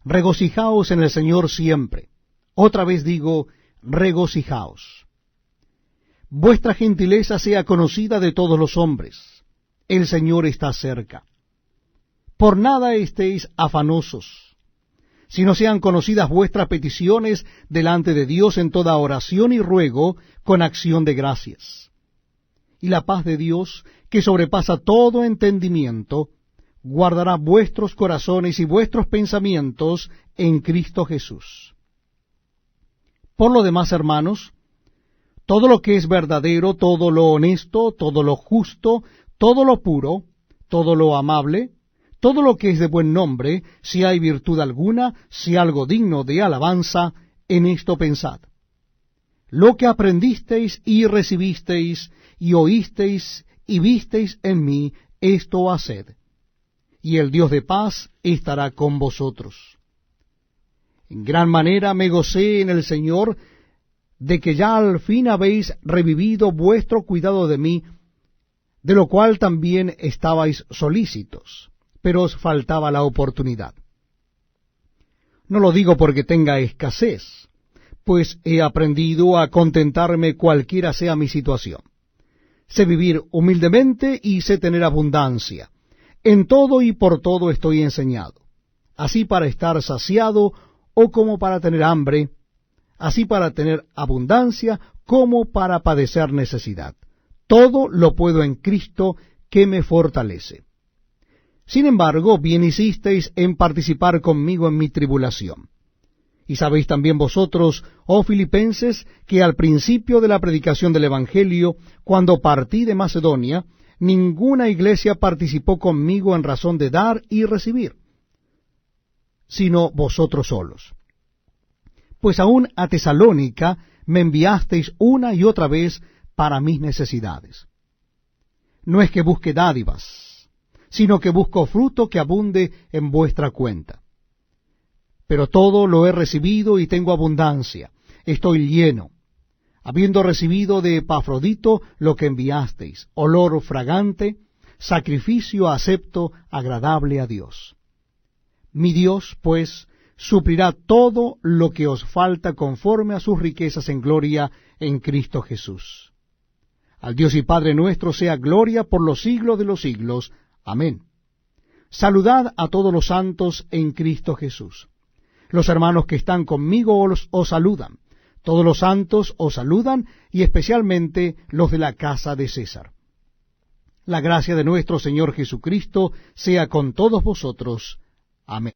Regocijaos en el Señor siempre. Otra vez digo, regocijaos. Vuestra gentileza sea conocida de todos los hombres. El Señor está cerca. Por nada estéis afanosos, sino sean conocidas vuestras peticiones delante de Dios en toda oración y ruego con acción de gracias. Y la paz de Dios, que sobrepasa todo entendimiento, guardará vuestros corazones y vuestros pensamientos en Cristo Jesús. Por lo demás, hermanos, todo lo que es verdadero, todo lo honesto, todo lo justo, todo lo puro, todo lo amable, todo lo que es de buen nombre, si hay virtud alguna, si algo digno de alabanza, en esto pensad. Lo que aprendisteis y recibisteis y oísteis y visteis en mí, esto haced, y el Dios de paz estará con vosotros. En gran manera me gocé en el Señor de que ya al fin habéis revivido vuestro cuidado de mí, de lo cual también estabais solícitos, pero os faltaba la oportunidad. No lo digo porque tenga escasez, pues he aprendido a contentarme cualquiera sea mi situación. Sé vivir humildemente y sé tener abundancia. En todo y por todo estoy enseñado, así para estar saciado o como para tener hambre, así para tener abundancia como para padecer necesidad. Todo lo puedo en Cristo que me fortalece. Sin embargo, bien hicisteis en participar conmigo en mi tribulación. Y sabéis también vosotros, oh Filipenses, que al principio de la predicación del Evangelio, cuando partí de Macedonia, ninguna iglesia participó conmigo en razón de dar y recibir, sino vosotros solos. Pues aún a Tesalónica me enviasteis una y otra vez para mis necesidades. No es que busque dádivas, sino que busco fruto que abunde en vuestra cuenta. Pero todo lo he recibido y tengo abundancia, estoy lleno, habiendo recibido de Epafrodito lo que enviasteis, olor fragante, sacrificio acepto, agradable a Dios. Mi Dios, pues, suplirá todo lo que os falta conforme a sus riquezas en gloria en Cristo Jesús. Al Dios y Padre nuestro sea gloria por los siglos de los siglos. Amén. Saludad a todos los santos en Cristo Jesús. Los hermanos que están conmigo os saludan. Todos los santos os saludan, y especialmente los de la casa de César. La gracia de nuestro Señor Jesucristo sea con todos vosotros. Amén.